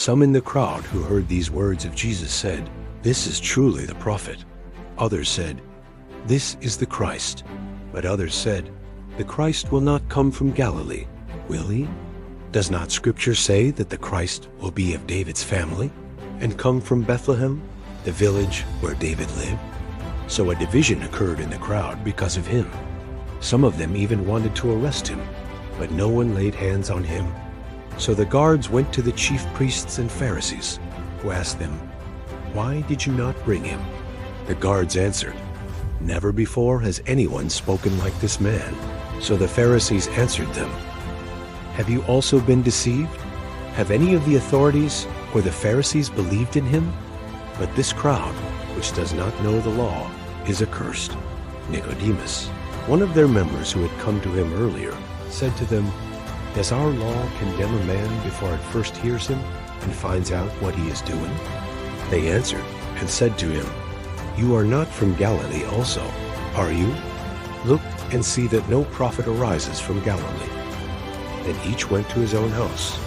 Some in the crowd who heard these words of Jesus said, "This is truly the prophet." Others said, "This is the Christ." But others said, "The Christ will not come from Galilee, will he? Does not Scripture say that the Christ will be of David's family and come from Bethlehem, the village where David lived?" So a division occurred in the crowd because of him. Some of them even wanted to arrest him, but no one laid hands on him. So the guards went to the chief priests and Pharisees, who asked them, "Why did you not bring him?" The guards answered, "Never before has anyone spoken like this man." So the Pharisees answered them, "Have you also been deceived? Have any of the authorities or the Pharisees believed in him? But this crowd, which does not know the law, is accursed." Nicodemus, one of their members who had come to him earlier, said to them, "Does our law condemn a man before it first hears him and finds out what he is doing?" They answered and said to him, "You are not from Galilee also, are you? Look and see that no prophet arises from Galilee." Then each went to his own house.